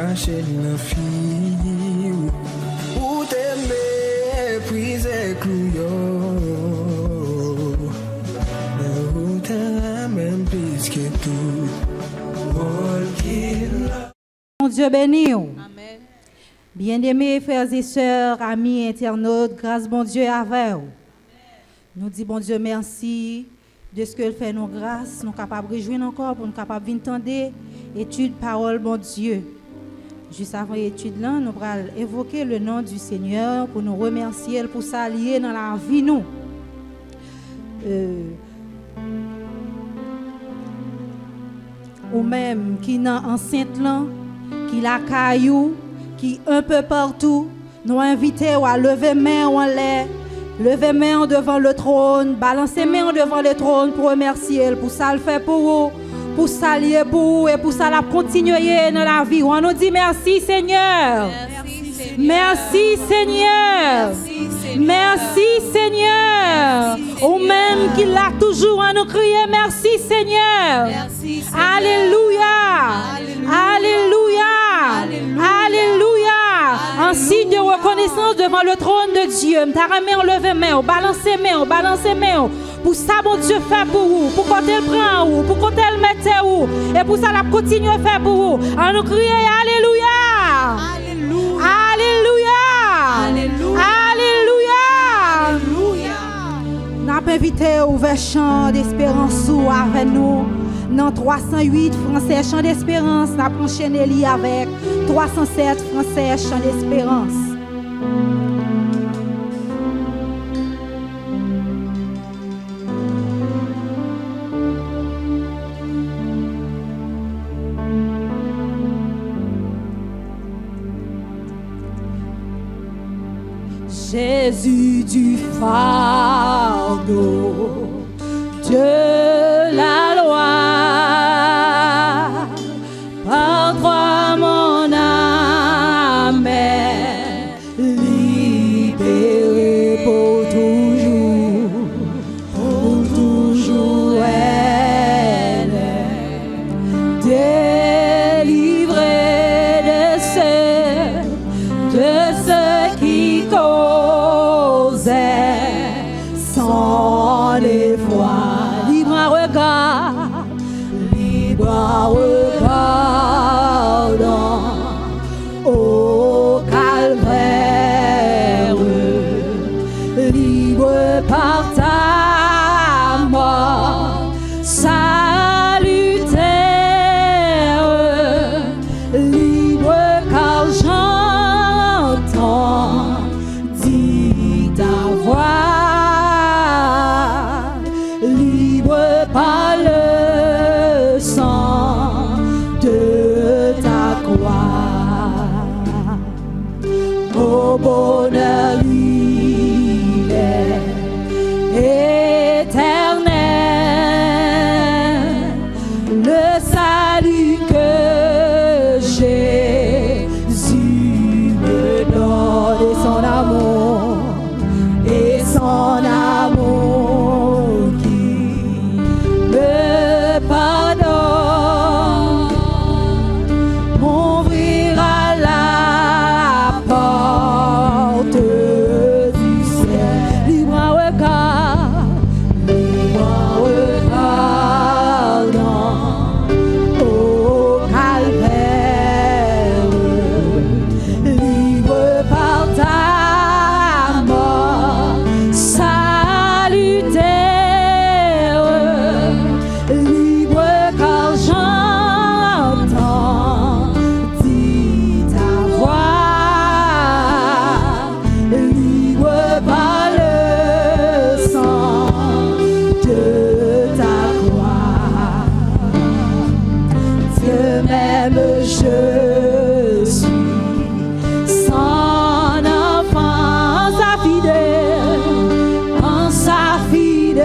marcher dans la fille. Ou t'aimer, puiser clouyo. Ou t'aimer même plus que tout. Mon Dieu béni. Amen. Bien-aimés frères et sœurs, amis internautes, grâce bon Dieu avec vous. Nous disons bon Dieu merci de ce qu'il fait nos grâces, nous sommes capables de réjouir encore pour nous capables d'entendre étude parole bon Dieu. Juste avant l'étude là, nous allons évoquer le nom du Seigneur pour nous remercier pour s'allier dans la vie nous. Ou même qui dans enceinte là, qui la caillou, qui un peu partout, nous invitons à lever main en l'air, lever main devant le trône, balancer main devant le trône pour remercier pour ça le fait pour vous, pour s'allier pour vous et pour ça la continuer dans la vie. On nous dit merci Seigneur. Merci Seigneur. Merci Seigneur. Ou même qu'il a toujours à nous crier merci Seigneur. Alléluia. Alléluia. Alléluia. En signe de reconnaissance devant le trône de Dieu. M'ta lever main, balancer main. Pour ça, bon Dieu fait pour vous. Pour qu'on te prend vous. Pour qu'on te mette vous. Et pour ça, la continue à faire pour vous. En nous crier Alléluia. Alléluia. Alléluia. Alléluia. Nous avons invité au vers chant d'espérance avec nous. Dans 308 français chant d'espérance, nous avons enchaîné avec 307 français chant d'espérance. Jésus du fardeau de la loi, par toi mon âme est libérée pour toujours elle est délivrée de ceux qui causaient sans les foi. Libre à regard au calvaire, libre par ta mort salutaire, libre car j'entends dit ta voix, libre par le sang de ta croix. Au bonheur il est éternel, le salut que Jésus me donne et son amour qui me pardonne, m'ouvrira la porte du ciel. Libre à regard au calvaire, libre par ta mort salutaire, libre car j'entends dit ta voix, libre par le sang de ta croix. Dieu même je suis son enfant, sa fidèle, en sa fidélité,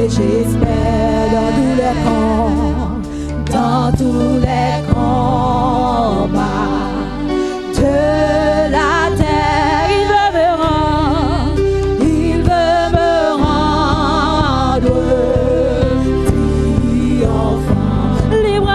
j'espère dans tous les combats de la terre. Il veut me rendre triomphant, libre à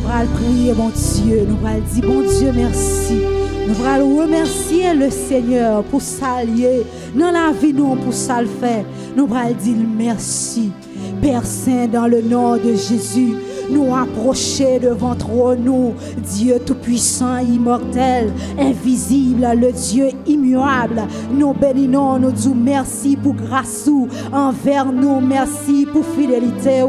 allons prier, mon Dieu. Nous allons dire, bon Dieu, merci. Nous allons remercier le Seigneur pour s'allier dans la vie, nous, pour ça le faire. Nous allons dire merci. Père Saint, dans le nom de Jésus, nous approcher devant trône, nous, Dieu tout-puissant, immortel, invisible, le Dieu immuable. Nous bénissons, nous disons merci pour grâce envers nous, merci pour fidélité,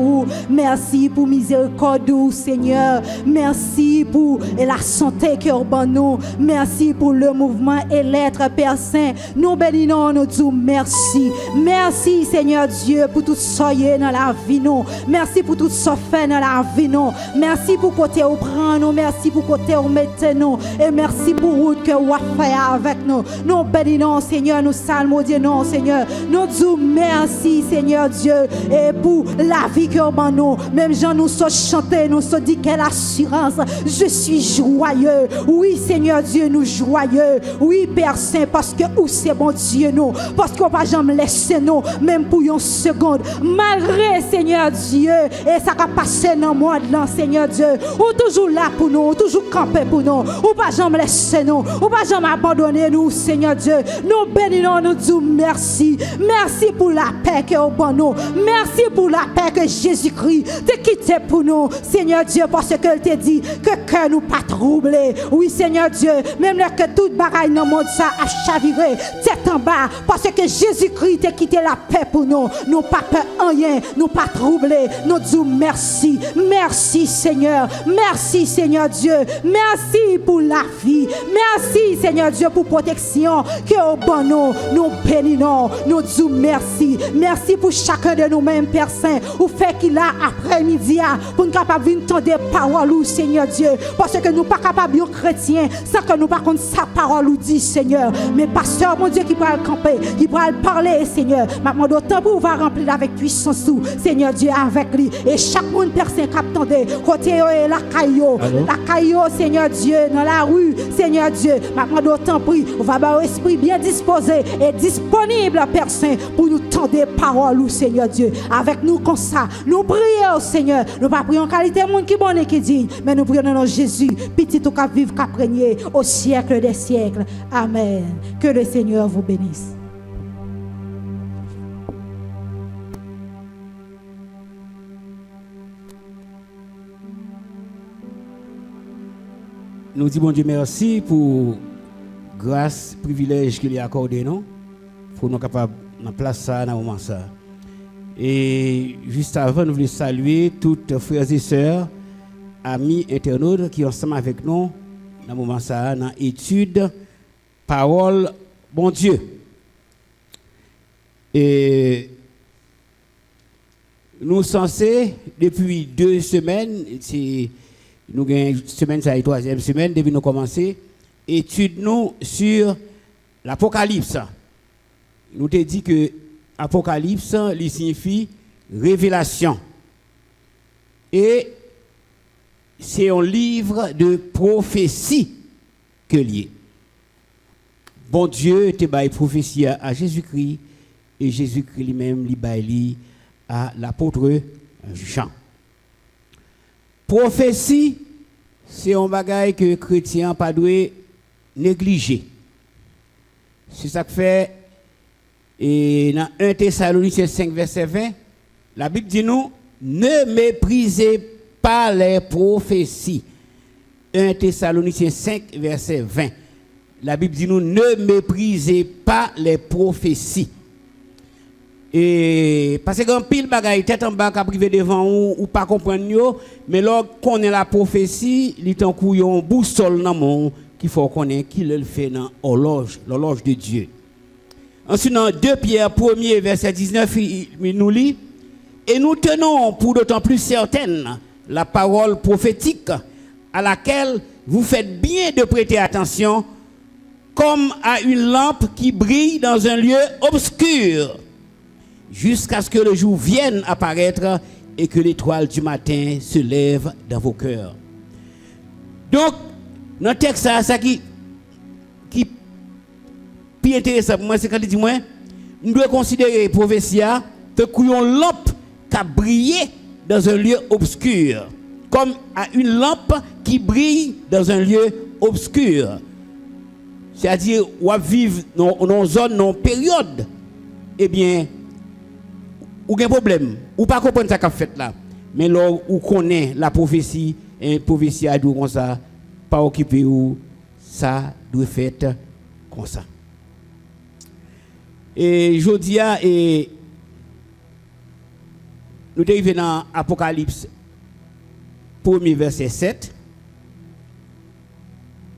merci pour miséricorde, Seigneur, merci pour la santé que nous, merci pour le mouvement et l'être, Père Saint. Nous bénissons, nous disons merci. Merci, Seigneur Dieu, pour tout soyez dans la vie, nous. Merci pour tout ce fait dans la vie, nous. Merci pour côté où prend nous, merci pour côté où mettez nous, et merci pour route que vous fait avec nous. Nous bénissons, Seigneur, nous salmodions, Seigneur. Nous disons merci, Seigneur Dieu, et pour la vie que vous nous. Même gens nous sommes chantés, nous sommes dit quelle assurance. Je suis joyeux. Oui, Seigneur Dieu, nous joyeux. Oui, Père Saint, parce que où c'est bon Dieu nous, parce qu'on va jamais laisser nous, même pour une seconde. Malgré, Seigneur Dieu, et ça va passer dans le monde, Seigneur Dieu, ou toujours là pour nous, ou toujours camper pour nous, ou pas jamais laisser nous, ou pas jamais abandonner nous, Seigneur Dieu. Nous bénissons, nous disons merci. Merci pour la paix que vous pour nous. Merci pour la paix que Jésus-Christ t'a quitté pour nous, Seigneur Dieu, parce qu'elle t'a dit que cœur nous pas troublé. Oui, Seigneur Dieu, même que toute bagaille dans le monde ça a chaviré, tête en bas, parce que Jésus-Christ t'a quitté la paix pour nous. Nous pas peur en rien, nous pas troublés. Nous disons merci. Merci Seigneur, merci Seigneur Dieu, merci pour la vie, merci Seigneur Dieu pour protection que au bon nous bénissons, nous disons merci, merci pour chacun de nous-mêmes Père Saint, ou fait qu'il a après-midi pour nous capable de entendre des paroles Seigneur Dieu, parce que nous pas capables de chrétiens sans que nous pas contre sa parole ou dit Seigneur, mais pasteur mon Dieu qui va le camper, qui va le parler Seigneur, maintenant d'autant pour va remplir avec puissance Seigneur Dieu avec lui, et chaque monde Père Saint attendez, côté la caillou, Seigneur Dieu, dans la rue, Seigneur Dieu, maintenant d'autant pris, on va avoir esprit bien disposé et disponible, Père Saint, pour nous tendre des paroles, Seigneur Dieu, avec nous comme ça, nous prions, Seigneur, nous pas prions en qualité monde qui bonne et qui dit, mais nous prions dans nom de Jésus, petit tout qu'à vivre, qu'à régner au siècle des siècles. Amen. Que le Seigneur vous bénisse. Nous disons bon Dieu merci pour grâce, privilège qu'il a accordé nous pour nous capables de place ça dans moment ça. Et juste avant, nous voulons saluer toutes frères et sœurs, amis internautes qui sont ensemble avec nous dans moment ça, dans l'étude parole bon Dieu. Et nous sommes censés depuis 2 semaines, nous avons une semaine, c'est la 3e semaine, depuis nous commencer, étude nous sur l'Apocalypse. Nous te dit que Apocalypse, il signifie révélation. Et c'est un livre de prophétie que lié. Bon Dieu te baille prophétie à Jésus-Christ, et Jésus-Christ lui-même lui baille à l'apôtre Jean. Prophétie, c'est un bagage que les chrétiens pas doivent négliger. C'est ça que fait, et dans 1 Thessaloniciens 5, verset 20, la Bible dit nous, ne méprisez pas les prophéties. 1 Thessaloniciens 5, verset 20. La Bible dit nous, ne méprisez pas les prophéties. Et parce que pile bagaille tête en bas qui privé devant ou pas comprendre mais lorsqu'on connaît la prophétie, il est en couillon boussole dans mon qu'il faut connaître qui le fait dans l'horloge de Dieu. Ensuite dans 2 Pierre 1er verset 19 il nous lit et nous tenons pour d'autant plus certaine la parole prophétique à laquelle vous faites bien de prêter attention comme à une lampe qui brille dans un lieu obscur jusqu'à ce que le jour vienne apparaître et que l'étoile du matin se lève dans vos cœurs. Donc, dans le texte, ça qui est intéressant pour moi, c'est quand il dit, nous devons considérer la prophétie comme une lampe qui a brillé dans un lieu obscur, comme à une lampe qui brille dans un lieu obscur. C'est-à-dire, ou vivre dans une zone, dans une période, eh bien, ou un problème, ou pas comprendre ça qu'a fait là. Mais là, ou connaît la prophétie, et la prophétie a dit comme ça, pas occupé ou ça doit faire comme ça. Et je dis, et nous sommes arrivés dans Apocalypse 1er verset 7.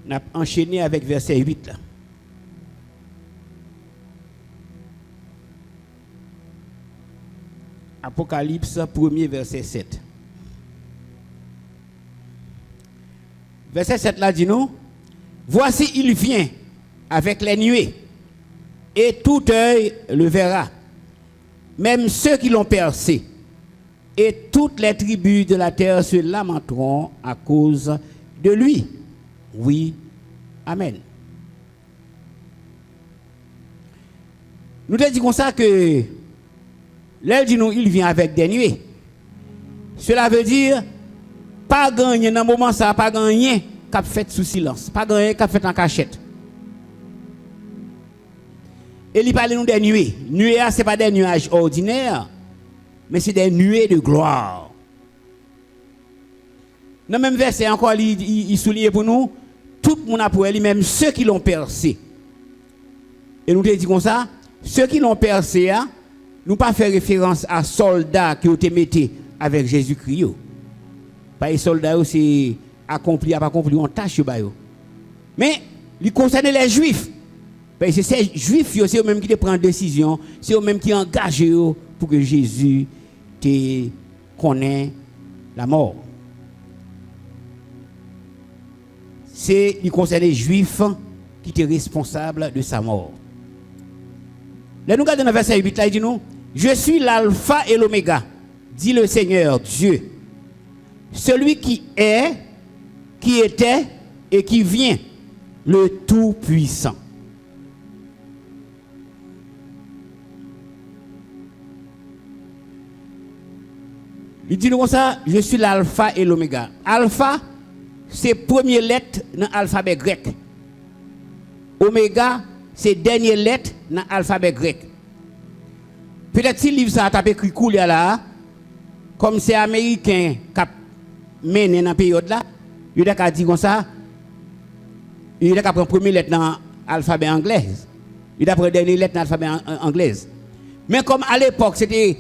On a enchaîné avec verset 8 là. Apocalypse 1er verset 7. Verset 7 là dit nous, voici il vient avec les nuées, et tout œil le verra, même ceux qui l'ont percé, et toutes les tribus de la terre se lamenteront à cause de lui. Oui, amen. Nous te disons comme ça que là, dit nous, il vient avec des nuées. Cela veut dire, pas gagner dans le moment ça, pas gagner qu'a fait sous silence, pas gagner qu'a fait en cachette. Et il parle nous des nuées. Nuées, ce n'est pas des nuages ordinaires, mais c'est des nuées de gloire. Dans le même verset, encore, il souligne pour nous, tout le monde a pour lui, même ceux qui l'ont percé. Et nous te disons comme ça, ceux qui l'ont percé, nous pas faire référence à soldats qui ont été mis avec Jésus-Christ. Pas les soldats c'est accompli, pas accompli, on tâche. Mais il concerne les Juifs. Parce que ces Juifs, c'est eux-mêmes qui prennent décision, c'est eux-mêmes qui engagent pour que Jésus te connaisse la mort. Il concerne les Juifs qui étaient responsables de sa mort. Là, nous regardons dans le verset 8, là, il dit nous, je suis l'alpha et l'oméga, dit le Seigneur Dieu, celui qui est, qui était et qui vient, le Tout-Puissant. Il dit nous comme ça, je suis l'alpha et l'oméga. Alpha, c'est première lettre dans l'alphabet grec. Oméga, c'est dernière lettre dans l'alphabet grec. Peut-être si le livre ça a écrit cool là, comme c'est américain qui a mené dans la période là, il a dit comme ça, il a pris première lettre dans l'alphabet anglais. Il a pris dernière lettre dans l'alphabet anglais. Mais comme à l'époque c'était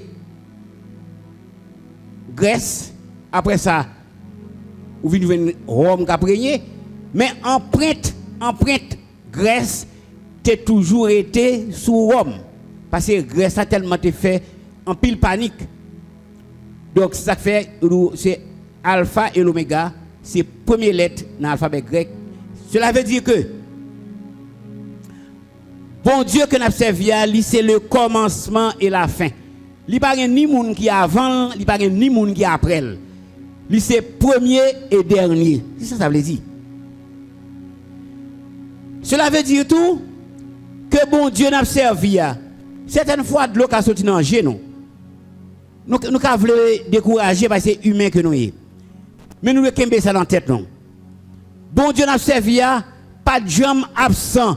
Grèce, après ça, ou venir Rome qui a prégné, mais empreinte Grèce, t'es toujours été sous Rome. Parce que Grèce a tellement été fait en pile panique. Donc, ça fait, c'est alpha et l'oméga, c'est première lettre dans l'alphabet grec. Cela veut dire que, bon Dieu que nous avons servi, c'est le commencement et la fin. Il n'y a pas ni monde qui est avant, il n'y a pas ni monde qui est après. C'est premier et dernier. C'est ça que ça veut dire. Cela veut dire tout que bon Dieu n'a servi. Certaines fois, de l'eau qui a sorti dans le genou. Nous voulons décourager parce que c'est humain que nous sommes. Mais nous voulons ça dans la tête. Non. Bon Dieu n'a servi, pas de jambe absent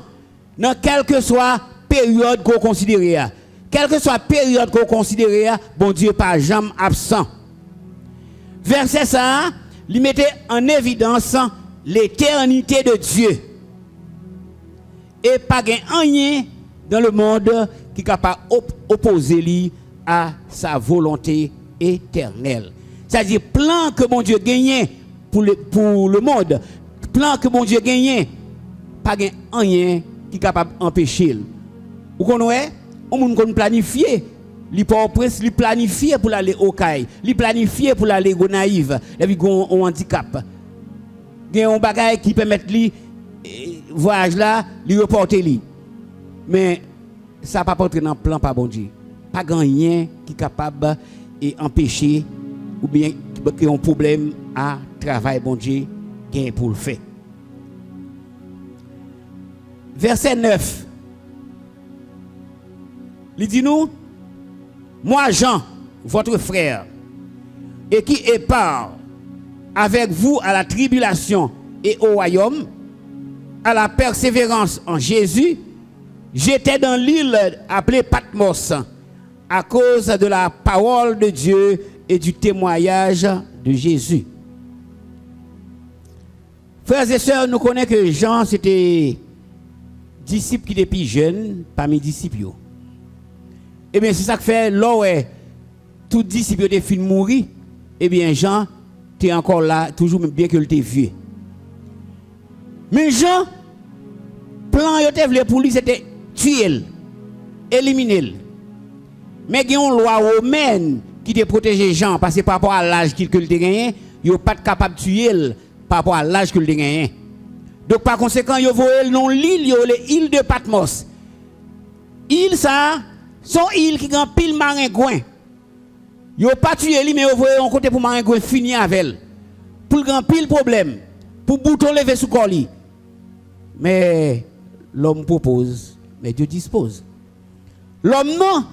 dans quelle que soit période qu'on considère. Quelle que soit période qu'on considère, bon Dieu pas jamais absent. Verset ça, il mettait en évidence l'éternité de Dieu. Et pas rien dans le monde qui est capable d'opposer à sa volonté éternelle. C'est-à-dire, plan que mon Dieu gagne pour le monde, plan que mon Dieu gagne, pas rien qui est capable d'empêcher. Vous connaissez? On peut planifier. Il peut planifier pour aller au Caille. Il planifier pour aller au Naïve. Il y a un handicap. Il y a un bagage qui permet de voyage là, lui reporter lui. Mais ça ne va pas entrer dans le plan par bon Dieu. Pas rien qui est capable d'empêcher ou bien qui a un problème à travail bon Dieu gain pour le faire. Verset 9. Il dit nous, moi Jean, votre frère, et qui épare avec vous à la tribulation et au royaume, à la persévérance en Jésus, j'étais dans l'île appelée Patmos à cause de la parole de Dieu et du témoignage de Jésus. Frères et sœurs, nous connaissons que Jean, c'était disciple qui était plus jeune parmi les disciples. Eh bien, c'est ça que fait, là où tout disciple était fini de mourir, eh bien, Jean, tu es encore là, toujours bien que tu es vieux. Mais Jean, plan pour lui, c'était tuer, éliminer. Mais il y a une loi romaine qui te protège Jean, parce que par rapport à l'âge qu'il a gagné, il n'est pas capable de tuer par rapport à l'âge qu'il a gagné. Donc par conséquent, il y a non l'île, l'île de Patmos. Île ça, son île qui a pile maringouin. Il n'a pas tué lui, mais il a un côté pour maringouin finir avec elle. Pour le grand pile problème, pour bouton lever sous corps. Mais l'homme propose, mais Dieu dispose. L'homme non,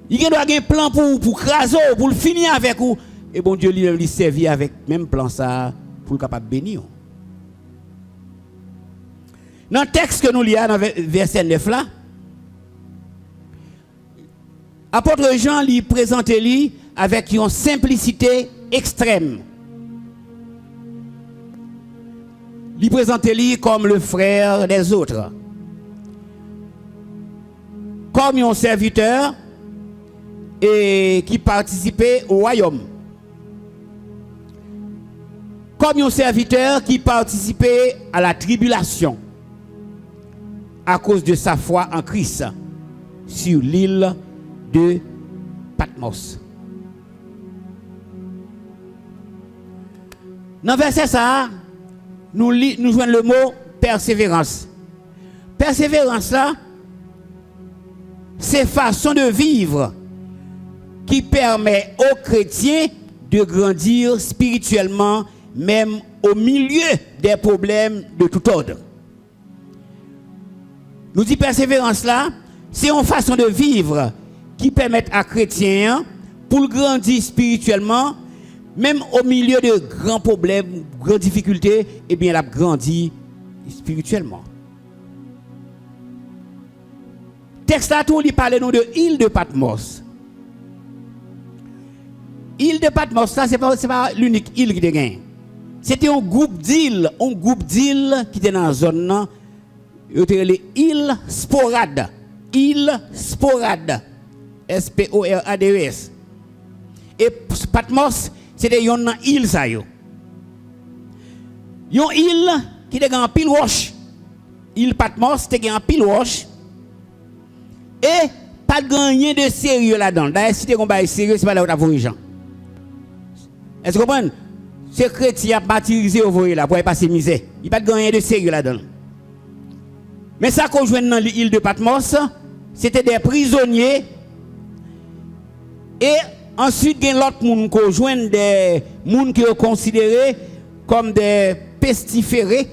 il doit avoir un plan pour craser, pour le finir avec vous. Et bon Dieu lui servit avec même plan ça pour le capable bénir. Dans le texte que nous lisons dans verset 9 là, apôtre Jean lui présente lui avec une simplicité extrême. Il présente lui comme le frère des autres. Comme un serviteur et qui participait au royaume. Comme un serviteur qui participait à la tribulation à cause de sa foi en Christ sur l'île de Patmos. Dans le verset ça, nous jouons le mot persévérance. Persévérance là, c'est façon de vivre qui permet aux chrétiens de grandir spirituellement, même au milieu des problèmes de tout ordre. Nous disons persévérance là, c'est une façon de vivre qui permet à chrétiens pour grandir spirituellement, même au milieu de grands problèmes, grandes difficultés, eh bien, elle a grandi spirituellement. Texte là, tout, il parle de l'île de Patmos. L'île de Patmos, ça, c'est pas l'unique île qui a. C'était un groupe d'îles qui était dans la zone, c'était les îles Sporades. Île Sporade. S-P-O-R-A-D-E-S. Et Patmos, c'était une île, ça. Une île qui était en pile roche. Île Patmos, c'était en pile roche. Et pas de gagner de sérieux là-dedans. D'ailleurs, si tu es sérieux, c'est pas là où tu as vu les gens. Est-ce que vous comprenez? Ces chrétiens martyrisés au voyage là pour passer misère. Il n'y a pas de gagner de sérieux là-dedans. Mais ça qu'on joue dans l'île de Patmos, c'était des prisonniers. Et ensuite, il y a l'autre monde qui joue des gens qui sont considérés comme des pestiférés.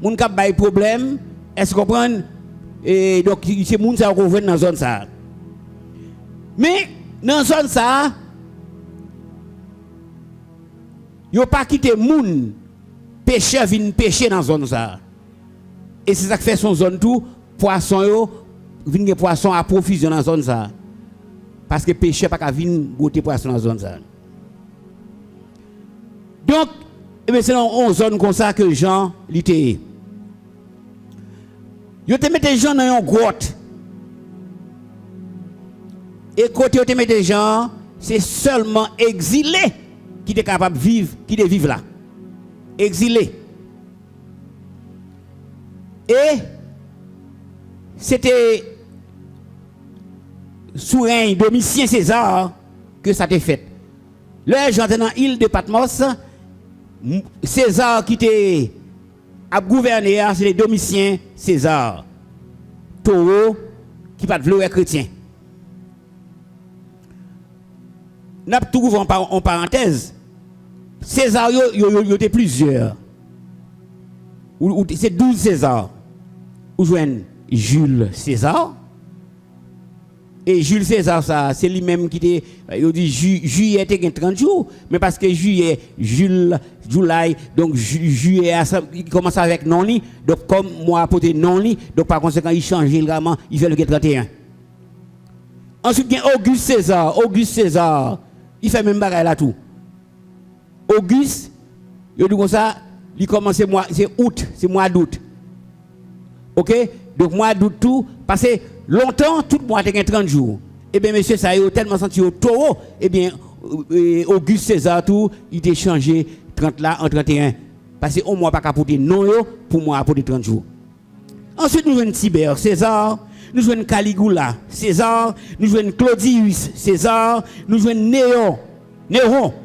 Les gens qui ont des problèmes. Est-ce que vous comprenez? Et donc, c'est les gens qui sont dans la zone ça. Mais, dans la zone ça, ils n'ont pas quitté les gens pêcheurs viennent pêcher dans la zone ça. Et c'est ça qui fait son zone tout, poisson, viennent poisson à profusion dans la zone ça. Parce que les pêcheurs ne peuvent pas venir goûter poisson dans la zone ça. Donc, c'est dans une zone comme ça que Jean l'était. Ils te mettent des gens dans une grotte. Et côté ils te mettent des gens, c'est seulement exilés qui sont capables de vivre là. Exilés. Et c'était sous règne de Domitien César que ça t'est fait. Là, j'entends dans l'île de Patmos, César qui était à gouverner, c'est Domitien César. Taureau qui pas de vouloir chrétien. N'a pas trouvé en parenthèse. César, il y a plusieurs. C'est 12 César. Ou joignent Jules César, Et Jules César, ça, c'est lui-même qui était, il dit juillet était 30 jours, mais parce que juillet, Jules, July, donc juillet, il commence avec non-li, donc comme moi apporté non-li, donc par conséquent, il change également, il fait le 31. Ensuite, il y a Auguste César, il fait même bagaille là tout. Auguste, il dit comme ça, il commence c'est août, c'est mois d'août. OK? Donc mois d'août tout, parce que longtemps, tout le mois était 30 jours. Eh bien, monsieur, ça a tellement senti au taureau, eh bien, Auguste César tout, il était changé 30 là en 31. Parce que au moins pas capoter non yo, pour moi apporter 30 jours. Ensuite, nous jouons Tibère César, nous jouons Caligula César, nous jouons Claudius César, nous jouons Néron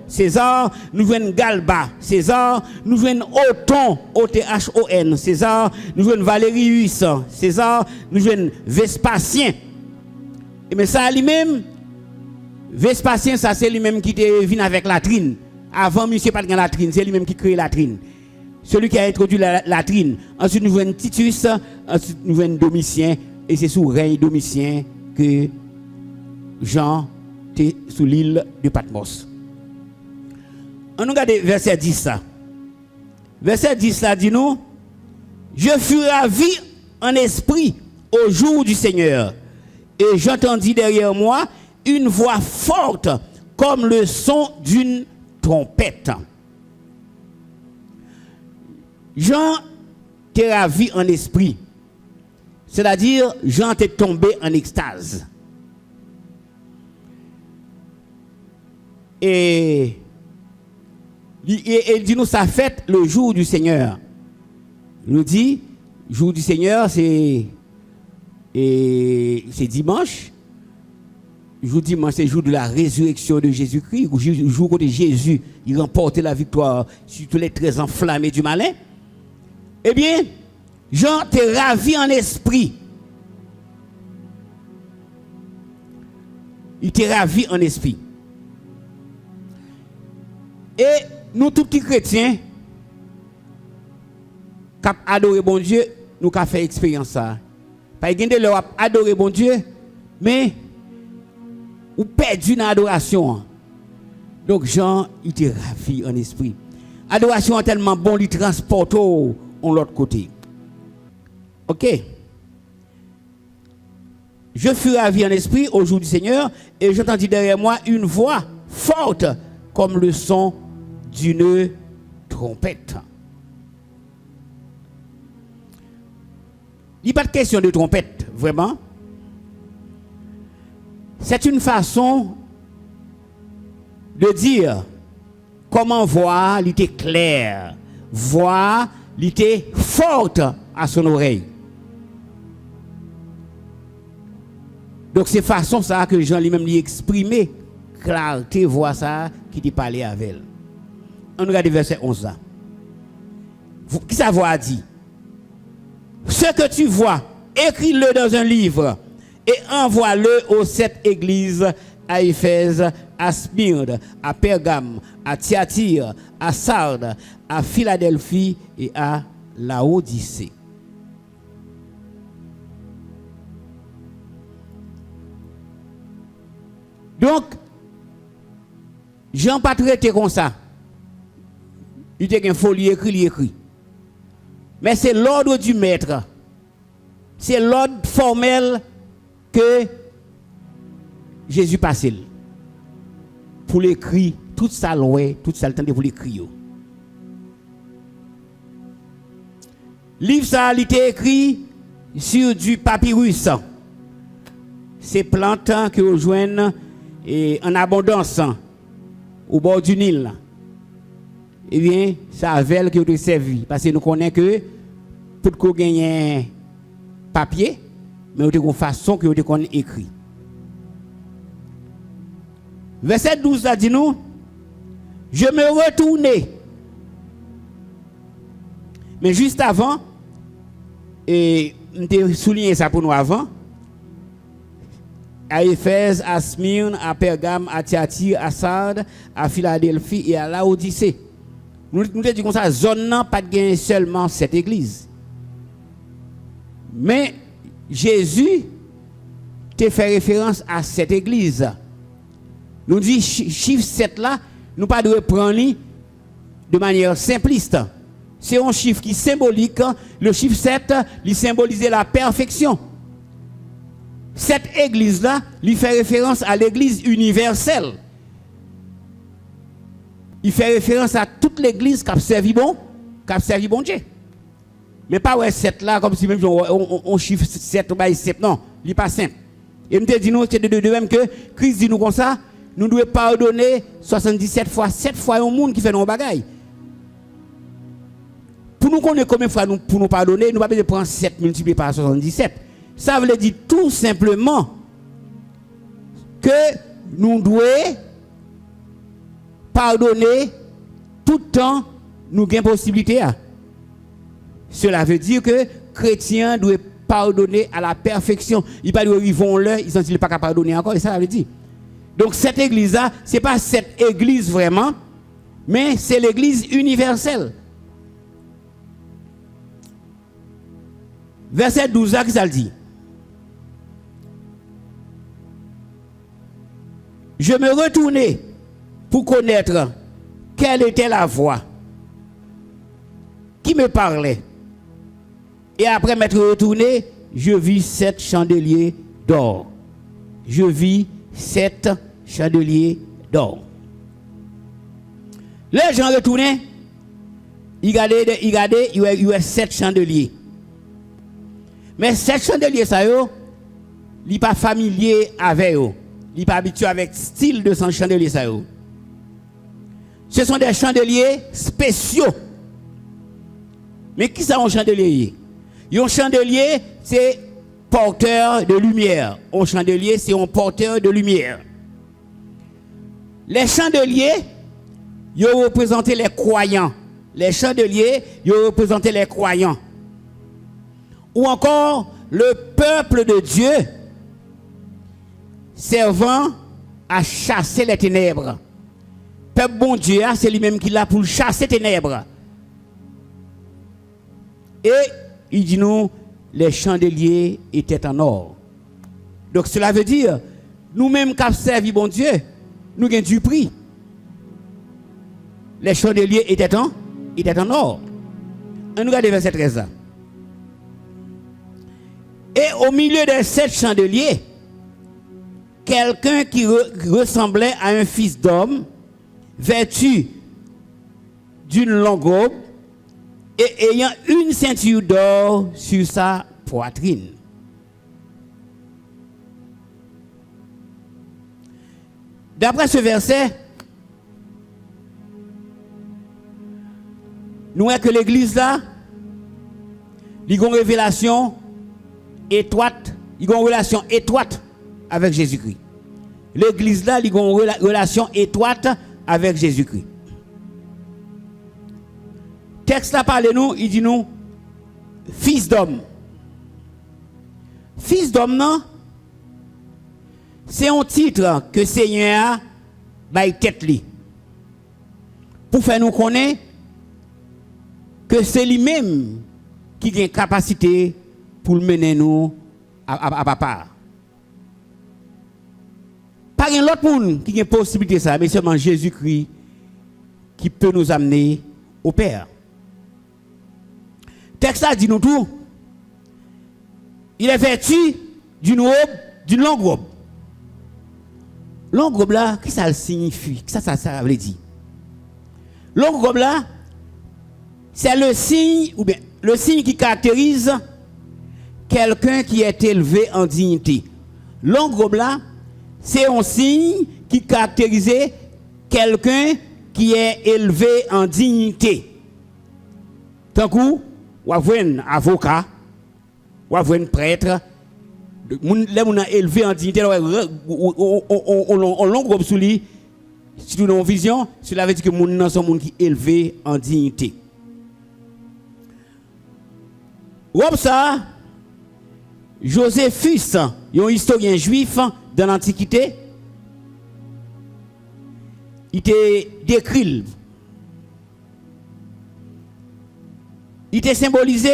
César, nous jouons Galba César, nous jouons Othon Othon César, nous jouons Valérius César, nous jouons Vespasien. Et mais ça lui-même, Vespasien, ça c'est lui-même qui est venu avec la latrine. Avant, monsieur pas de latrine, c'est lui-même qui crée la latrine. Celui qui a introduit la latrine. Ensuite, nous jouons Titus, ensuite nous jouons Domitien, et c'est sous règne Domitien que Jean était sous l'île de Patmos. On regarde verset 10 ça. Verset 10 là dit nous, je fus ravi en esprit au jour du Seigneur, et j'entendis derrière moi une voix forte comme le son d'une trompette. Jean était ravi en esprit, c'est-à-dire Jean était tombé en extase. Et il dit nous sa fête le jour du Seigneur. Il nous dit jour du Seigneur c'est dimanche. Jour dimanche c'est jour de la résurrection de Jésus-Christ, jour où Jésus il remportait la victoire sur tous les traits enflammés du malin. Eh bien, Jean était ravi en esprit. Il était ravi en esprit. Et nous, tout petits chrétiens, qui adorent bon Dieu, nous avons fait expérience ça. Pas de leur adorer bon Dieu, mais ou perdu dans l'adoration. Donc Jean, il était ravi en esprit. Adoration est tellement bon, il transporte de l'autre côté. Ok. Je fus ravi en esprit au jour du Seigneur, et j'entendis derrière moi une voix forte comme le son d'une trompette. Il n'y a pas de question de trompette, vraiment. C'est une façon de dire comment voix, il était clair, voix, il était forte à son oreille. Donc c'est façon ça que Jean lui-même lui exprimait clarté, voix ça qui dit parler avec elle. On regarde le verset 11 là. Qui sa voix dit? Ce que tu vois, écris-le dans un livre et envoie-le aux 7 églises, à Éphèse, à Smyrne, à Pergame, à Thyatire, à Sardes, à Philadelphie et à Laodicée. Donc, Jean pas traité comme ça. Il était une folie écrit. Mais c'est l'ordre du maître. C'est l'ordre formel que Jésus passait. Pour l'écrit, toute sa loi, toute sa temps pour l'écrit. Livre ça, il était écrit sur du papyrus. Ces plantes que vous joignez en abondance au bord du Nil. Eh bien, ça avait que vous servi. Parce que nous connaissons que pour qu'on gagne papier, mais vous avez une façon que vous avez écrit. Verset 12 a dit nous, je me retournais. Mais juste avant, et je souligné ça pour nous avant, à Éphèse, à Smyrne, à Pergame, à Thyatire, à Sardes, à Philadelphie et à Laodicée. Nous disons comme ça, zone n'a pas de seulement cette église. Mais Jésus te fait référence à cette église. Nous dit chiffre 7 là, nous pas de prendre de manière simpliste. C'est un chiffre qui est symbolique. Le chiffre 7, il symbolise la perfection. Cette église-là, il fait référence à l'église universelle. Il fait référence à toute l'église qui a servi bon Dieu. Mais pas ouais 7 là, comme si même on chiffre 7 ou 7. Non, il n'est pas simple. Et je te dis nous, c'est de même que Christ dit nous comme ça, nous devons pardonner 77 fois, 7 fois un monde qui fait nos bagailles. Pour nous connaître combien de fois pour nous pardonner, nous ne pouvons pas prendre 7 multiplié par 77. Ça veut dire tout simplement que nous devons pardonner tout le temps nous avons possibilité. Cela veut dire que chrétiens doivent pardonner à la perfection. Ils pas ils vont là, ils sont pas capables de pardonner encore, et ça veut dire. Donc cette église là, c'est pas cette église vraiment, mais c'est l'église universelle. Verset 12 là, qui ça le dit? Je me retournai pour connaître quelle était la voix qui me parlait. Et après m'être retourné, je vis 7 chandeliers d'or. Je vis 7 chandeliers d'or. Les gens retournaient, ils regardaient, il y a 7 chandeliers. Mais 7 chandeliers, ça, ils ne sont pas familiers avec eux. Ils ne sont pas habitués avec le style de ce chandelier, ça. Ce sont des chandeliers spéciaux. Mais qui sont un chandelier? Un chandelier, c'est porteur de lumière. Un chandelier, c'est un porteur de lumière. Les chandeliers, ils représentent les croyants. Les chandeliers, ils représentent les croyants. Ou encore le peuple de Dieu servant à chasser les ténèbres. Peuple bon Dieu, c'est lui-même qui l'a pour chasser les ténèbres. Et il dit nous, les chandeliers étaient en or. Donc cela veut dire, nous-mêmes qui avons servi bon Dieu, nous avons du prix. Les chandeliers étaient en or. On regarde le verset 13. Et au milieu de 7 chandeliers, quelqu'un qui ressemblait à un fils d'homme, vêtu d'une longue robe et ayant une ceinture d'or sur sa poitrine. D'après ce verset, nous voyons que l'église là, il a une révélation étroite, il a une relation étroite avec Jésus-Christ. L'église là, il a une relation étroite avec Jésus-Christ. Texte là parle nous, il dit nous fils d'homme. Fils d'homme non, c'est un titre que Seigneur a tête li. Pour faire nous connaître que c'est lui-même qui a une capacité pour mener nous à papa. Pas un autre monde qui a une possibilité ça, mais seulement Jésus-Christ qui peut nous amener au Père. Texte a dit nous tout. Il est vêtu d'une robe, d'une longue robe. Longue robe là, qu'est-ce que ça signifie? Qu'est-ce que ça veut dire? Longue robe là, c'est le signe, ou bien le signe qui caractérise quelqu'un qui est élevé en dignité. Longue robe là, c'est un signe qui caractérise quelqu'un qui est élevé en dignité. Tant que ou un avocat, ou un prêtre, les gens élevé en dignité, on longue robe sous lui, si nous avons une vision, cela veut dire que les gens sont qui élevé en dignité. Robe ça, Joséphus, un historien juif dans l'Antiquité, il était décrit. Il était symbolisé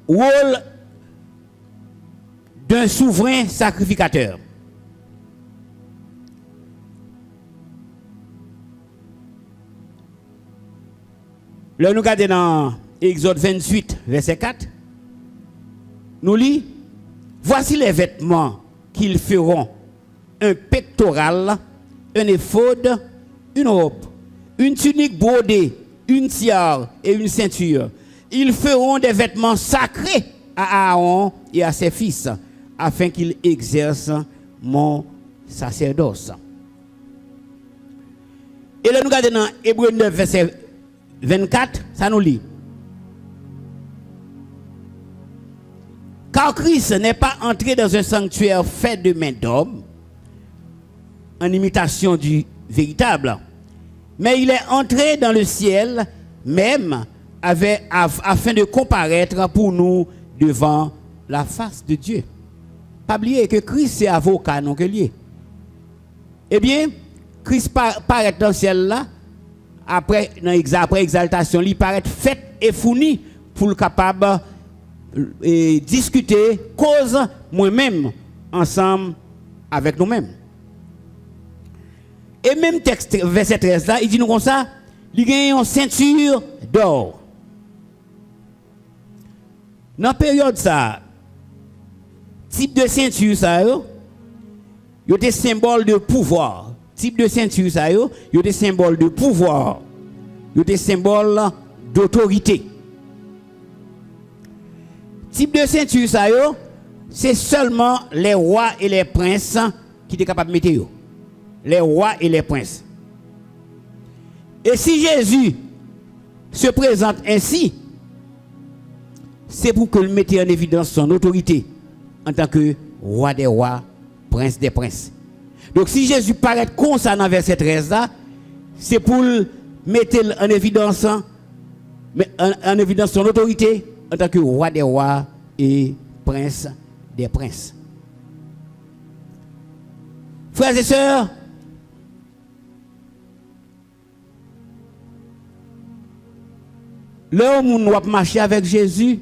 rôle d'un souverain sacrificateur. Là, nous regardons dans Exode 28, verset 4. Nous lisons, voici les vêtements qu'ils feront, un pectoral, un éphod, une robe, une tunique brodée, une tiare et une ceinture. Ils feront des vêtements sacrés à Aaron et à ses fils, afin qu'ils exercent mon sacerdoce. Et là, nous regardons dans Hébreux 9, verset 24, ça nous lit. Car Christ n'est pas entré dans un sanctuaire fait de main d'homme, en imitation du véritable, mais il est entré dans le ciel même afin de comparaître pour nous devant la face de Dieu. Pas oublier que Christ c'est avocat, non que lié. Eh bien, Christ paraît dans le ciel là, après exaltation, il paraît fait et fourni pour le capable et discuter cause moi-même ensemble avec nous-mêmes. Et même texte verset 13 là, il dit nous comme ça, il y a une ceinture d'or. Dans la période ça, type de ceinture ça yo, il y a des symboles de pouvoir. Type de ceinture ça yo, il y a des symboles de pouvoir. Il y a des symboles d'autorité. Type de ceinture ça yo, c'est seulement les rois et les princes qui étaient capables de mettre yo. Les rois et les princes. Et si Jésus se présente ainsi, c'est pour que le mette en évidence son autorité en tant que roi des rois, prince des princes. Donc si Jésus paraît comme ça dans verset 13 là, c'est pour mettre en évidence son autorité en tant que roi des rois et prince des princes. Frères et sœurs, là où on va marcher avec Jésus,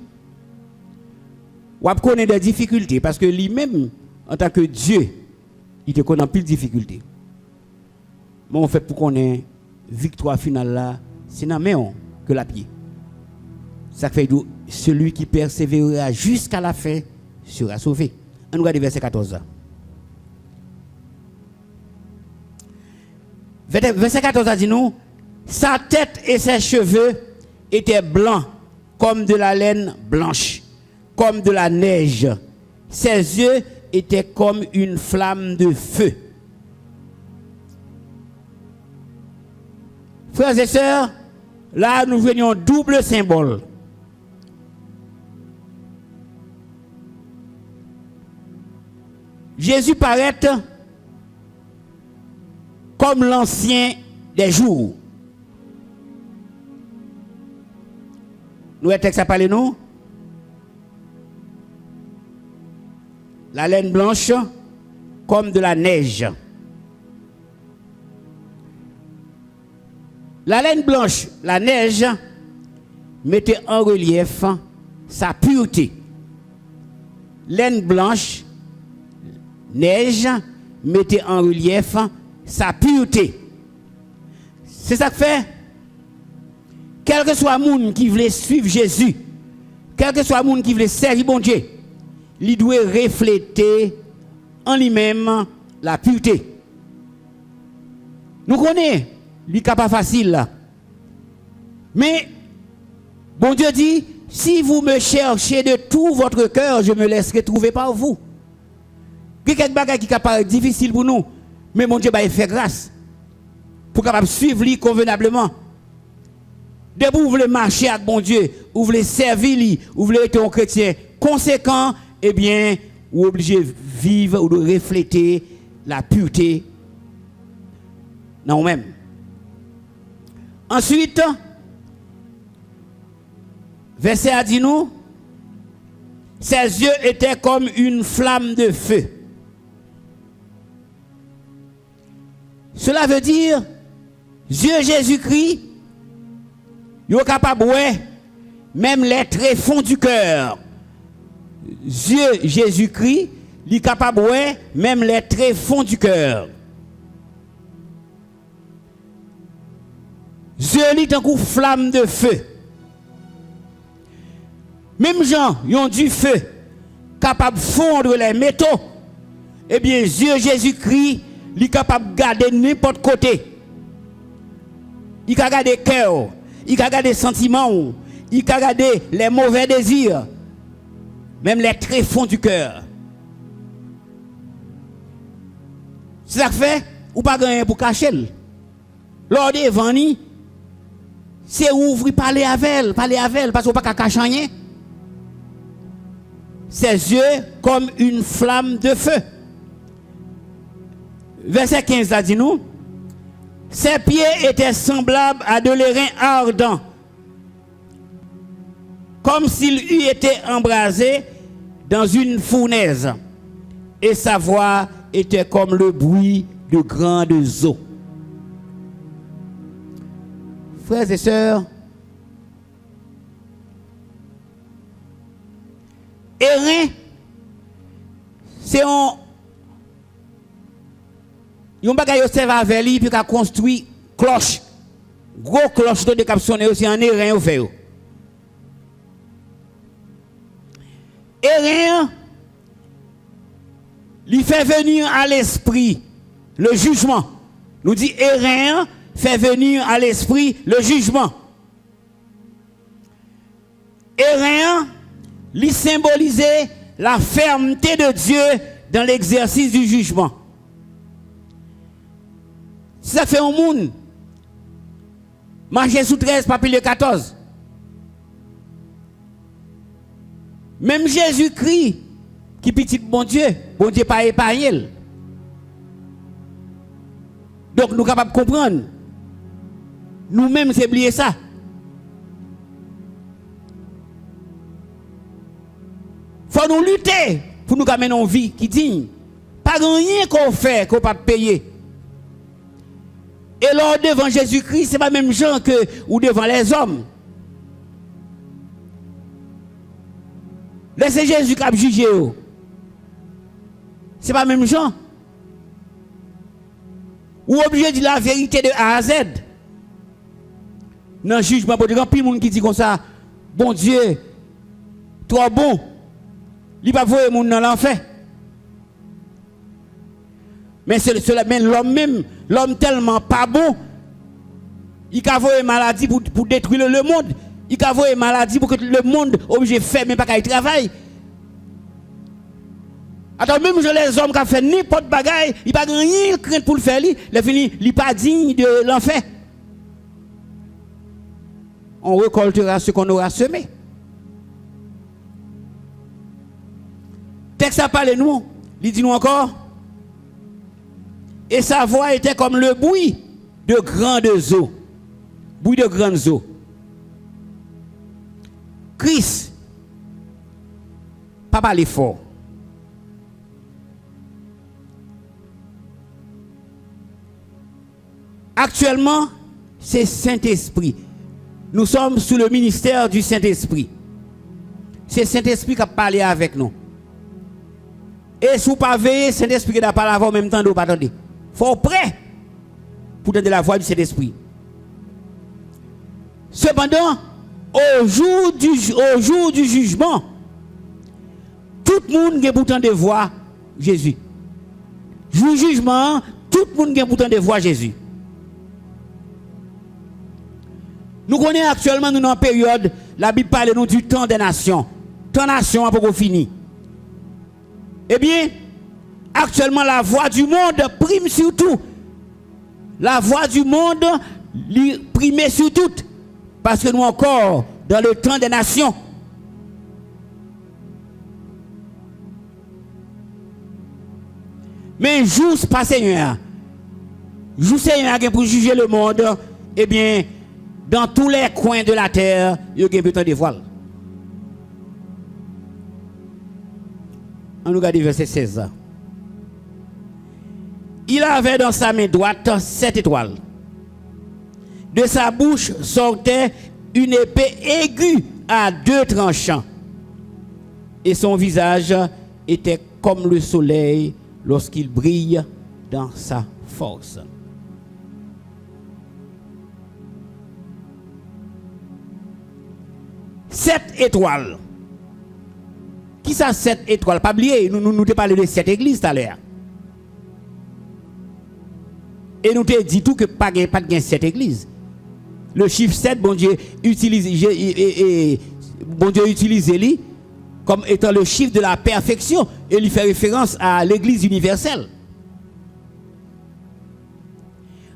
on connaît des difficultés parce que lui-même, en tant que Dieu, il te connaît plus de difficultés. Mais en fait, pour qu'on ait victoire finale là, c'est dans la main que la pied. Ça fait celui qui persévérera jusqu'à la fin sera sauvé. On regarde verset 14 là. Verset 14 a dit nous, sa tête et ses cheveux étaient blancs comme de la laine blanche, comme de la neige. Ses yeux étaient comme une flamme de feu. Frères et sœurs, là nous voyons double symbole. Jésus paraît comme l'ancien des jours. Nous, le texte a parlé, nous. La laine blanche comme de la neige. La laine blanche, la neige, mettait en relief sa pureté. Laine blanche, neige, mettait en relief sa pureté. C'est ça que fait. Quel que soit le monde qui veut suivre Jésus, quel que soit le monde qui veut servir bon Dieu, il doit refléter en lui-même la pureté. Nous connaissons, il n'est pas facile là. Mais, bon Dieu dit, si vous me cherchez de tout votre cœur, je me laisserai trouver par vous. Il y a quelque chose qui est difficile pour nous, mais mon Dieu va faire grâce pour capable suivre lui convenablement. Dès que vous voulez marcher avec bon Dieu, vous voulez servir lui, vous voulez être un chrétien conséquent, eh bien, vous êtes obligé de vivre ou de refléter la pureté dans vous-même. Ensuite, verset a dit nous, ses yeux étaient comme une flamme de feu. Cela veut dire, Dieu Jésus-Christ, il est capable de voir même les tréfonds du cœur. Dieu Jésus-Christ, il est capable de voir même les tréfonds du cœur. Dieu est un coup flamme de feu. Même gens, ils ont du feu capable de fondre les métaux. Eh bien, Dieu Jésus-Christ, il est capable de garder n'importe côté. Il peut garder le cœur, il peut garder les sentiments, il peut garder les mauvais désirs, même les tréfonds du cœur. C'est ça que fait, ou pas gagner pour cacher. Lors des vents, c'est ouvrir, parler avec elle, parce qu'on ne peut pas cacher rien. Ses yeux comme une flamme de feu. Verset 15 a dit nous, ses pieds étaient semblables à de l'airain ardent, comme s'il eût été embrasé dans une fournaise, et sa voix était comme le bruit de grandes eaux. Frères et sœurs, airain, c'est un bagage qui servent avec lui puis qui a construit cloche. Gros cloche de captionner aussi en airain au fait. Airain, il fait venir à l'esprit le jugement. Nous dit airain fait venir à l'esprit le jugement. Airain, il symbolisait la fermeté de Dieu dans l'exercice du jugement. Ça fait un monde. Marcher sous 13, papier 14. Même Jésus-Christ, qui petit bon Dieu pas épargné. Donc nous sommes capables de comprendre. Nous-mêmes, c'est oublier ça. Il faut nous lutter pour nous amener une vie qui digne. Pas rien qu'on fait qu'on ne peut pas payer. Et lors devant Jésus-Christ, ce n'est pas même gens que ou devant les hommes. Laissez Jésus qui a jugé. Ce n'est pas même gens. Ou obligé de dire la vérité de A à Z. Dans le jugement, pour dire, puis monde qui dit comme ça, bon Dieu, trop bon, il va voir les gens dans l'enfer. Mais l'homme même, l'homme tellement pas bon, il va voir une maladie pour détruire le monde. Il va voir une maladie pour que le monde obligé de faire, mais pas qu'il travaille. Attends, même les hommes qui ont fait n'importe quoi, il n'y a pas rien crainte pour le faire, il n'est pas digne de l'enfer. On récoltera ce qu'on aura semé. Texte à parler nous, il dit nous encore. Et sa voix était comme le bruit de grandes eaux. Bruit de grandes eaux. Christ, pas parler fort. Actuellement, c'est Saint-Esprit. Nous sommes sous le ministère du Saint-Esprit. C'est Saint-Esprit qui a parlé avec nous. Et si vous ne pas veiller, Saint-Esprit qui a parlé avant en même temps, vous pas attendre. Il faut prêt pour donner la voix du Saint-Esprit. Cependant, au jour du jugement, tout le monde a pourtant de voir Jésus. Jour du jugement, tout le monde a pourtant de voir Jésus. Nous connaissons actuellement, nous dans une période, la Bible parle nous du temps des nations. Temps des nations a pas fini. Eh bien, actuellement, la voix du monde prime sur tout. La voix du monde prime sur tout. Parce que nous encore dans le temps des nations. Mais juste pas Seigneur. Juste Seigneur pour juger le monde. Eh bien, dans tous les coins de la terre, il y a besoin de voiles. On nous regarde verset 16. Il avait dans sa main droite 7 étoiles. De sa bouche sortait une épée aiguë à 2 tranchants. Et son visage était comme le soleil lorsqu'il brille dans sa force. Sept étoiles. Qui ça, 7 étoiles? Pas oublier, nous te parlé de 7 églises tout à l'heure. Et nous te dit tout que pas de 7 églises. Le chiffre 7, bon Dieu utilise lui comme étant le chiffre de la perfection et il fait référence à l'église universelle.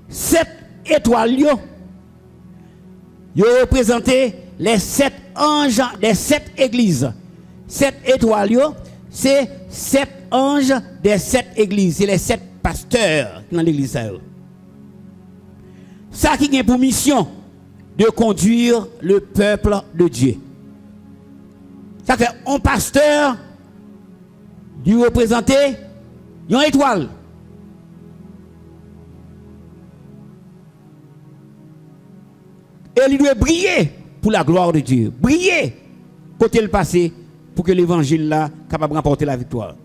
7 étoiles, yo représenté les 7 anges des 7 églises. 7 étoiles, c'est 7 anges des 7 églises. C'est les 7 pasteurs dans l'église. Ça qui a pour mission de conduire le peuple de Dieu. Ça fait un pasteur lui représenter une étoile. Et il doit briller pour la gloire de Dieu. Briller côté le passé pour que l'évangile là capable de remporter la victoire.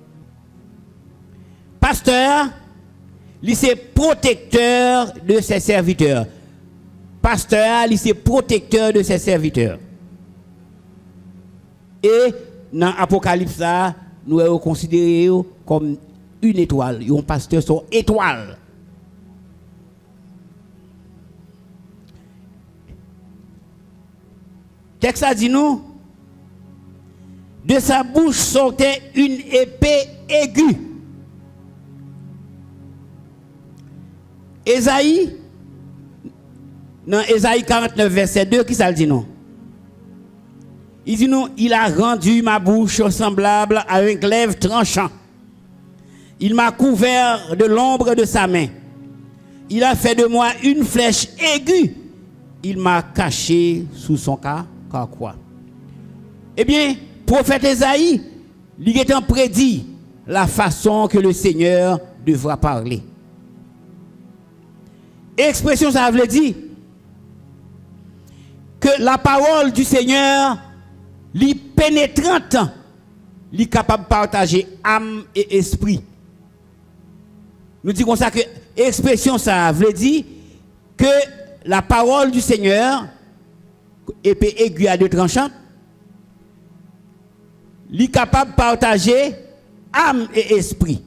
Pasteur, il c'est protecteur de ses serviteurs. Pasteur, il c'est protecteur de ses serviteurs. Et dans l'Apocalypse, nous avons considéré comme une étoile. Un pasteur sont étoile. Texte a dit nous, de sa bouche sortait une épée aiguë. Ésaïe, dans Ésaïe 49, verset 2, qui ça le dit non? Il dit non, il a rendu ma bouche semblable à un glaive tranchant. Il m'a couvert de l'ombre de sa main. Il a fait de moi une flèche aiguë. Il m'a caché sous son carquois. Eh bien, prophète Ésaïe, il est en prédit la façon que le Seigneur devra parler. Expression, ça veut dire que la parole du Seigneur, li pénétrante, li capable de partager âme et esprit. Nous disons ça que expression, ça veut dire que la parole du Seigneur, épée aiguë à deux tranchants, li capable de partager âme et esprit.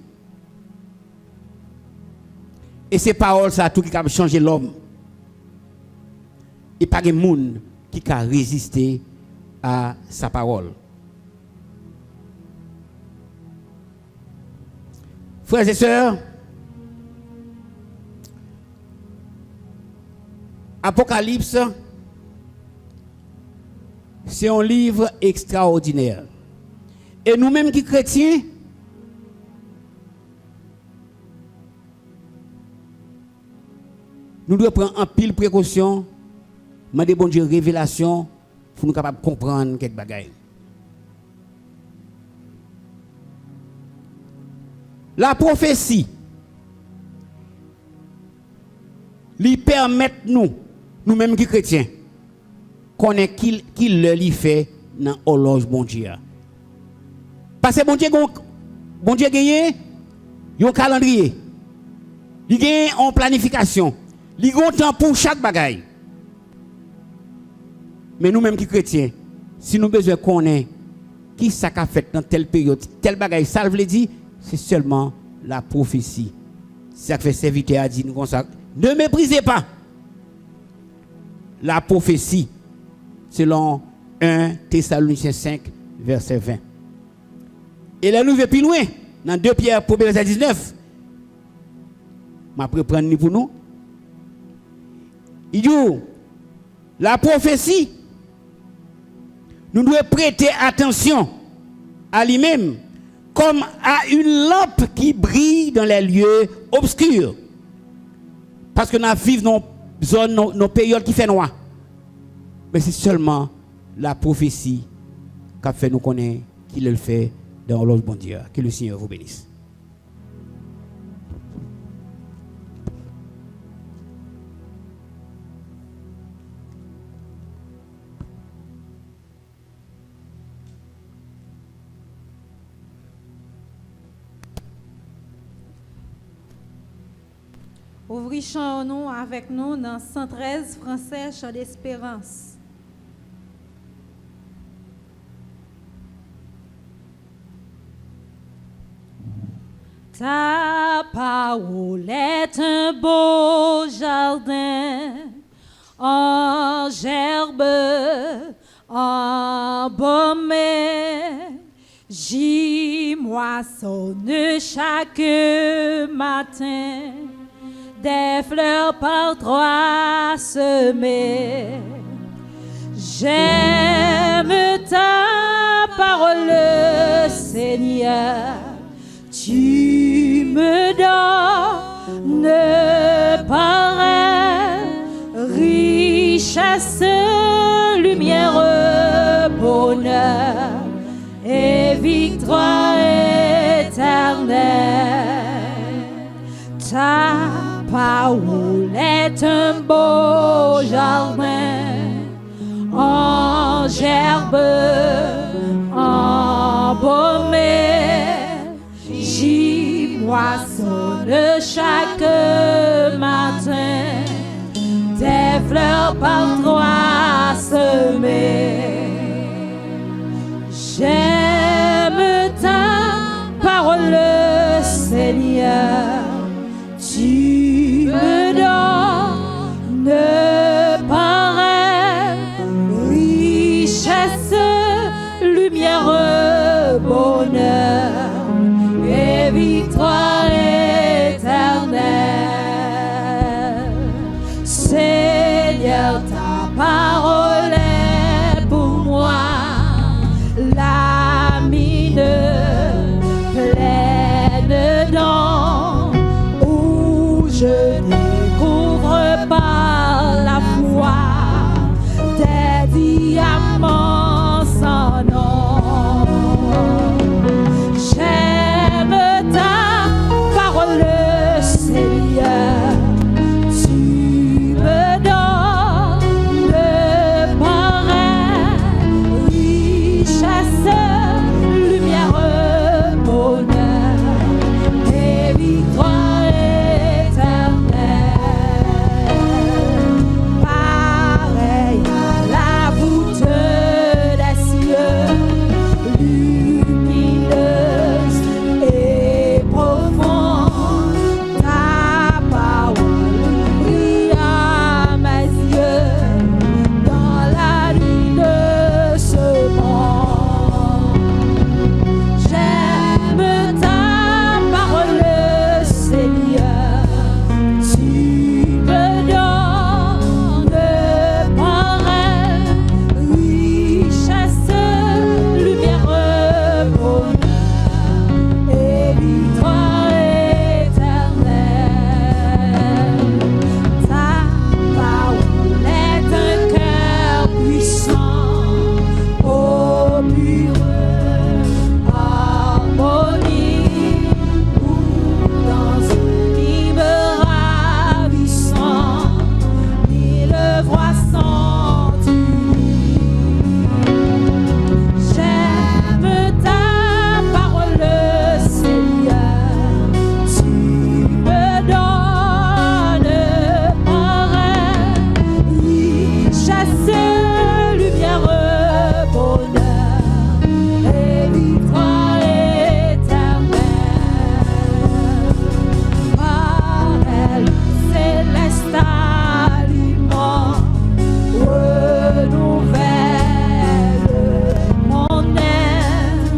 Et ces paroles, ça tout qui a changé l'homme. Et pas de monde qui a résisté à sa parole. Frères et sœurs, Apocalypse, c'est un livre extraordinaire. Et nous-mêmes qui chrétiens, nous devons prendre en pile précaution, demander bon Dieu révélation pour nous capables de comprendre quelque bagaille. La prophétie lui permet nous-mêmes qui chrétiens, connaître qui le fait dans l'horloge bon Dieu. Parce que bon Dieu gagne un calendrier. Il gagne en planification. Il gagne un temps pour chaque bagaille. Mais nous-mêmes qui chrétiens, si nous besoin connaître qui ça a fait dans telle période, telle bagaille, ça veut dire, c'est seulement la prophétie. Ça fait serviteur a dit nous comme ça. Ne méprisez pas la prophétie selon 1 Thessaloniciens 5, verset 20. Et là, nous allons plus loin, dans 2 Pierre, verset 19. Je vais prendre pour nous. Il dit, la prophétie, nous devons prêter attention à lui-même comme à une lampe qui brille dans les lieux obscurs. Parce que nous vivons dans une zone, dans une période qui fait noir. Mais c'est seulement la prophétie qui a fait nous connaître qu'il le fait dans l'autre bon Dieu. Que le Seigneur vous bénisse. Ouvrez chant nous avec nous dans 113 français, chant d'espérance. Ta parole est un beau jardin, en gerbe, embaumé. J'y moissonne chaque matin, des fleurs par trois semées. J'aime ta parole, Seigneur. Tu me donnes pareille richesse, lumière, bonheur et victoire éternelle. Ta parole est un beau jardin, en gerbe, embaumé. J'y moissonne chaque matin, des fleurs par trois semées. J'aime ta parole, Seigneur. Tu me donnes pareille richesse, lumière, bonheur et victoire éternelle. Seigneur, ta parole est pour moi la mine pleine d'or, où je découvre par la foi des diamants sans nom. J'aime ta parole, Seigneur. Tu me donnes pareille richesse, lumière, bonheur et victoire éternelle. Pareil à la voûte des cieux, lumineuse et profonde, ta parole brille à mes yeux dans la nuit de ce monde. J'aime ta parole, Seigneur. Tu me donnes pareille richesse, lumière, bonheur et victoire éternelle. Ta parole est un cœur puissant, ô pure harmonie, où dans une hymne ravissant, mille voix sont unies. J'aime ta parole, Seigneur. Tu me donnes pareille richesse, lumière, bonheur et victoire éternelle. Pareil céleste aliment renouvelle mon âme.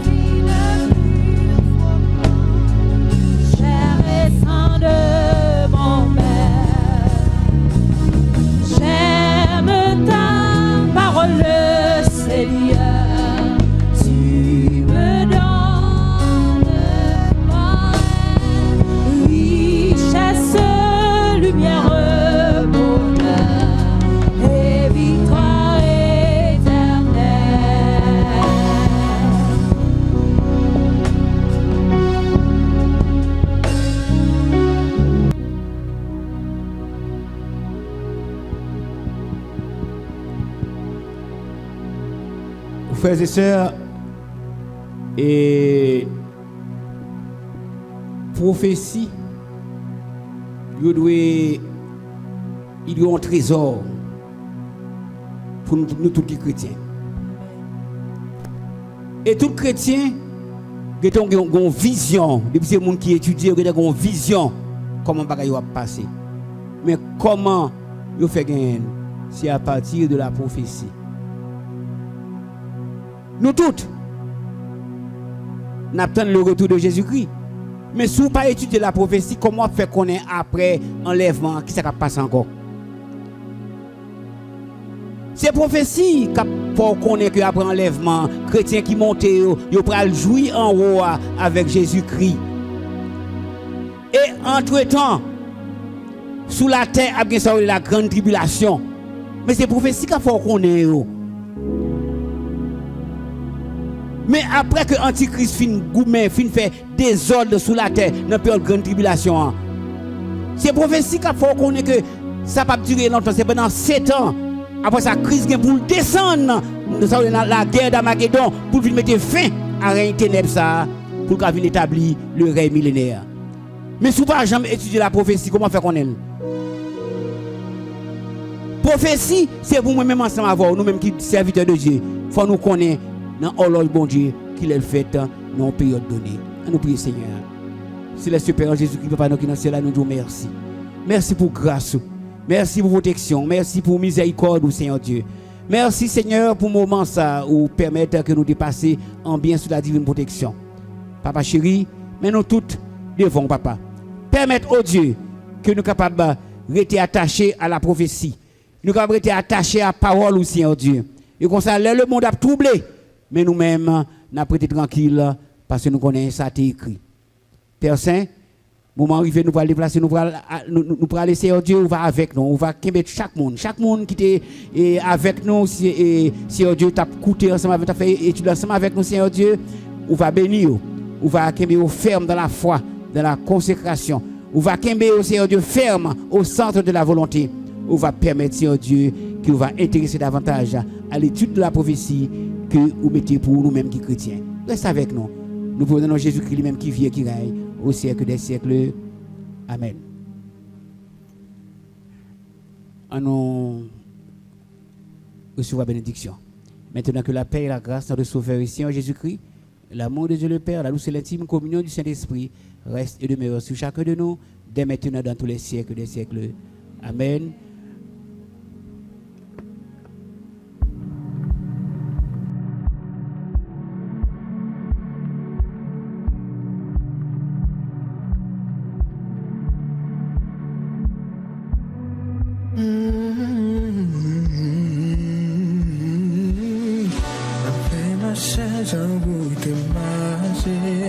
Divine chair et sang de mon Père. J'aime ta parole, Seigneur. Tu me donnes pareille richesse, lumière, bonheur et victoire éternelle. Frères et sœurs, et prophétie il y a un trésor pour nous tous les chrétiens. Et tout chrétien, il y a une vision. Depuis ces gens qui étudient, il y a une vision comment il va passer. Mais comment il fait gagner? C'est à partir de la prophétie. Nous tous, nous attendons le retour de Jésus-Christ. Mais si vous n'avez pas étudié la prophétie, comment faire qu'on est après enlèvement, qui ça passe encore? C'est prophétie pour qu'on ait que après enlèvement, chrétiens qui montent, ils pourront jouir en haut avec Jésus-Christ. Et entre-temps, sous la terre, il y a la grande tribulation. Mais c'est prophétie qu'il faut qu'on ait. Mais après que l'Antichrist fin fait désordre sous la terre, dans la période de grande tribulation, c'est prophétie qu'il faut qu'on ait que ça ne va pas durer longtemps, c'est pendant 7 ans. Après ça, crise pour descendre dans la guerre d'Armageddon pour mettre fin à la ténèbres pour qu'il établir le règne millénaire. Mais si vous n'avez jamais étudié la prophétie, comment faire qu'on est? Prophétie, c'est pour nous-mêmes ensemble avoir, nous-mêmes qui sommes serviteurs de Dieu. Il faut nous connaître dans l'horloge bon Dieu qu'il a fait dans une période donnée. Nous prions Seigneur. C'est le Père Jésus-Christ, Papa, nous qui dans le ciel, nous disons merci. Merci pour grâce. Merci pour protection. Merci pour miséricorde, Seigneur Dieu. Merci, Seigneur, pour le moment ça, où permettre que nous dépassions en bien sous la divine protection. Papa chéri, mais nous tous devons, Papa, permettre au Dieu que nous sommes capables de rester attachés à la prophétie. Nous sommes capables de rester attachés à la parole, au Seigneur Dieu. Et comme ça, le monde a troublé. Mais nous-mêmes, nous avons été tranquilles parce que nous connaissons ça qui est écrit. Père Saint, moment arrivé, nous allons déplacer, nous allons laisser Dieu, on va avec nous, on va mettre chaque monde qui est avec nous, si Dieu t'a coûté ensemble avec, t'a fait étude ensemble avec nous, Seigneur Dieu, on va bénir, on va mettre ferme dans la foi, dans la consécration, on va mettre Seigneur Dieu ferme au centre de la volonté, on va permettre Seigneur Dieu qui va intéresser davantage à l'étude de la prophétie que vous mettez pour nous-mêmes qui chrétiens. Reste avec nous. Nous prenons Jésus-Christ lui-même qui vit et qui règne au siècle des siècles. Amen. Nous recevons la bénédiction. Maintenant que la paix et la grâce de notre Sauveur et Seigneur Jésus-Christ, l'amour de Dieu le Père, la douce et l'intime communion du Saint-Esprit reste et demeure sur chacun de nous, dès maintenant dans tous les siècles des siècles. Amen. Apenas seja muito mais.